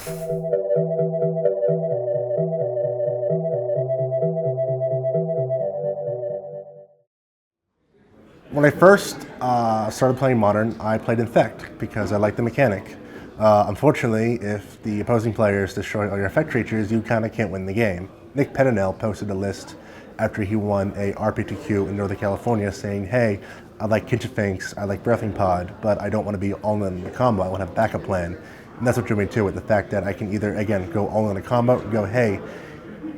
When I first started playing Modern, I played Infect because I liked the mechanic. Unfortunately, if the opposing players destroy all your Infect creatures, you kind of can't win the game. Nick Pettinell posted a list after he won a RPTQ in Northern California saying, hey, I like Kitchen Finks, I like Breathing Pod, but I don't want to be all in the combo, I want to have a backup plan. And that's what drew me to it, the fact that I can either, again, go all in a combo and go, hey,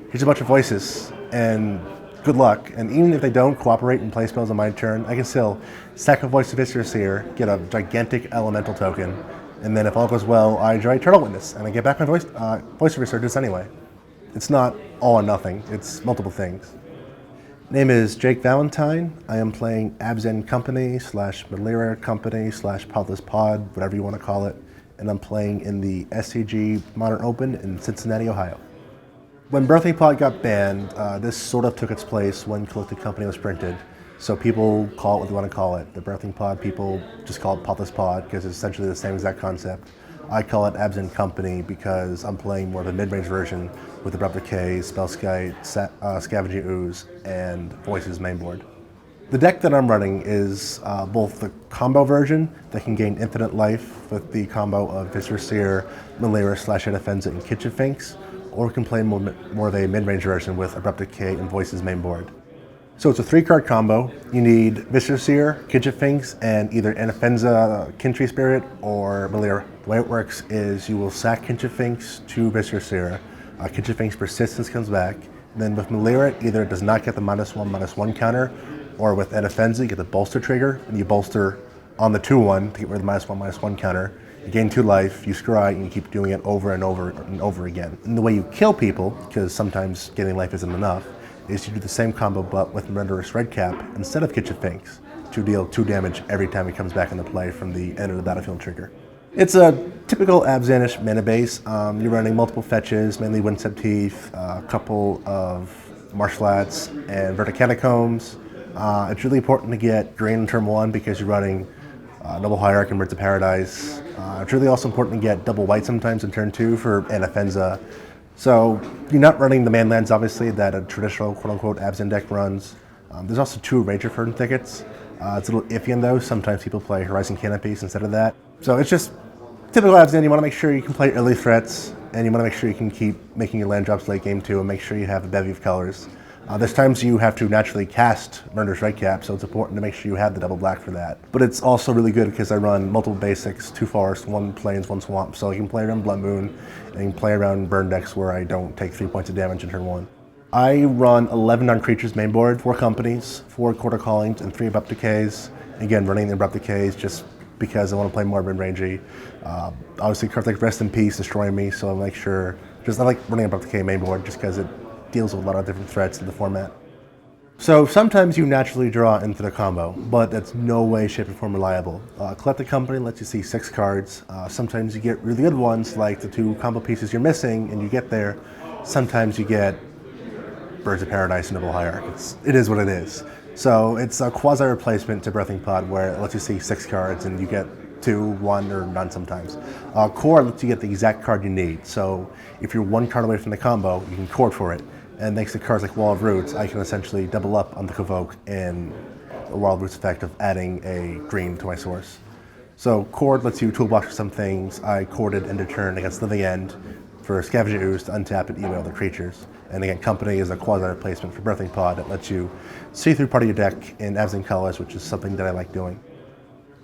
here's a bunch of voices, and good luck. And even if they don't cooperate and play spells on my turn, I can still sack a Voice of Viscera Seer, get a gigantic elemental token, and then if all goes well, I draw Eternal Witness, and I get back my Voice of Resurgence anyway. It's not all or nothing, it's multiple things. Name is Jake Valentine. I am playing Abzan Company / Melira Company / Podless Pod, whatever you want to call it, and I'm playing in the SCG Modern Open in Cincinnati, Ohio. When Birthing Pod got banned, this sort of took its place when Collected Company was printed. So people call it what they want to call it. The Birthing Pod, people just call it Podless Pod because it's essentially the same exact concept. I call it Abzan Company because I'm playing more of a mid-range version with Abrupt Decay, Spellskite, Scavenging Ooze, and Voices mainboard. The deck that I'm running is both the combo version that can gain infinite life with the combo of Viscera Seer, Melira / Anafenza, and Kitchen Finks, or we can play more of a mid-range version with Abrupt Decay and Voices mainboard. So it's a 3-card combo. You need Viscera Seer, Kitchen Finks, and either Anafenza, Kintree Spirit, or Melira. The way it works is you will sack Kitchen Finks to Viscera Seer. Kitchen Finks Persistence comes back. And then with Melira, either it does not get the -1/-1 counter, or with Anafenza, you get the bolster trigger, and you bolster on the 2/1 to get rid of the -1/-1 counter. You gain 2 life, you scry, and you keep doing it over and over and over again. And the way you kill people, because sometimes getting life isn't enough, is you do the same combo but with Murderous Redcap instead of Kitchen Finks to deal 2 damage every time he comes back into play from the end of the battlefield trigger. It's a typical Abzanish mana base. You're running multiple fetches, mainly Windswept Heath, a couple of Marsh Flats, and Verdant Catacombs. It's really important to get green in turn 1 because you're running Noble Hierarch and Birds of Paradise. It's really also important to get double white sometimes in turn 2 for Anafenza. So you're not running the manlands, obviously, that a traditional quote-unquote Abzan deck runs. There's also 2 Razorverge Thickets. It's a little iffy in those. Sometimes people play Horizon Canopies instead of that. So it's just typical Abzan. You want to make sure you can play early threats, and you want to make sure you can keep making your land drops late game too, and make sure you have a bevy of colors. There's times you have to naturally cast Murderous Redcap, so it's important to make sure you have the double black for that. But it's also really good because I run multiple basics, 2 forests, 1 plains, 1 swamp, so I can play around Blood Moon, and I can play around burn decks where I don't take 3 points of damage in turn 1. I run 11 non-creatures mainboard, 4 companies, 4 Chord of Callings, and 3 Abrupt Decays. Again, running the Abrupt Decays just because I want to play more mid-rangey. Obviously, cards like Rest in Peace destroy me, so I make sure, I like running Abrupt Decay mainboard just because it deals with a lot of different threats in the format. So sometimes you naturally draw into the combo, but that's no way, shape, or form reliable. Collected Company lets you see 6 cards. Sometimes you get really good ones, like the 2 combo pieces you're missing, and you get there. Sometimes you get Birds of Paradise and Noble Hierarch. It is what it is. So it's a quasi-replacement to Birthing Pod, where it lets you see 6 cards, and you get 2, 1, or none sometimes. Core lets you get the exact card you need. So if you're 1 card away from the combo, you can Chord for it. And thanks to cards like Wall of Roots, I can essentially double up on the Convoke and the Wall of Roots effect of adding a green to my source. So Chord lets you toolbox for some things. I Chorded end of turn against Living End for Scavenging Ooze to untap and email the creatures. And again, Company is a quasi-replacement for Birthing Pod that lets you see through part of your deck in Abzan colors, which is something that I like doing.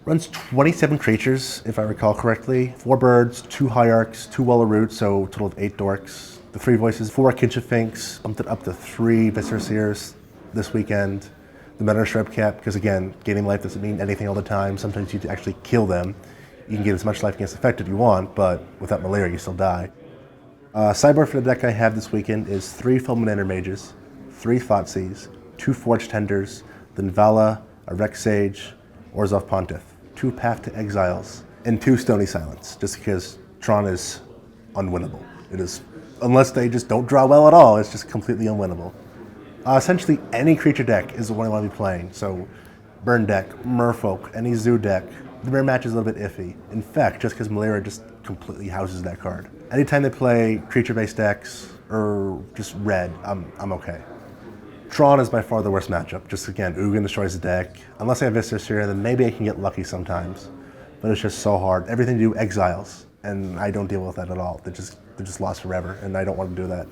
Runs 27 creatures, if I recall correctly. 4 birds, 2 hierarchs, 2 Wall of Roots, so a total of 8 dorks. The 3 voices, 4 Kitchen Finks, bumped it up to 3 Viscera Seers this weekend. The Murderous Redcap, because again, gaining life doesn't mean anything all the time. Sometimes you actually kill them. You can get as much life against effect if you want, but without Melira, you still die. Sideboard for the deck I have this weekend is 3 Fulminator Mages, 3 Thoughtseize, 2 Forge-Tenders, Linvala, a Reclamation Sage, Orzhov Pontiff, 2 Path to Exiles, and 2 Stony Silence, just because Tron is unwinnable. It is, unless they just don't draw well at all, it's just completely unwinnable. Essentially, any creature deck is the one I want to be playing. So, Burn deck, Merfolk, any Zoo deck. The mirror match is a little bit iffy. In fact, just because Melira just completely houses that card. Anytime they play creature-based decks or just red, I'm okay. Tron is by far the worst matchup. Just again, Ugin destroys the deck. Unless I have Viscera Seer, then maybe I can get lucky sometimes. But it's just so hard. Everything to do exiles, and I don't deal with that at all. They're just lost forever, and I don't want to do that.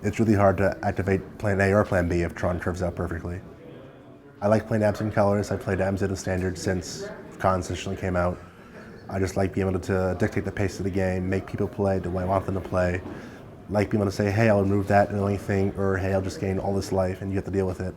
It's really hard to activate Plan A or Plan B if Tron curves out perfectly. I like playing Abzan colors. I played Abzan in Standard since Cons initially came out. I just like being able to dictate the pace of the game, make people play the way I want them to play. Like being able to say, hey, I'll remove that annoying thing, or hey, I'll just gain all this life, and you have to deal with it.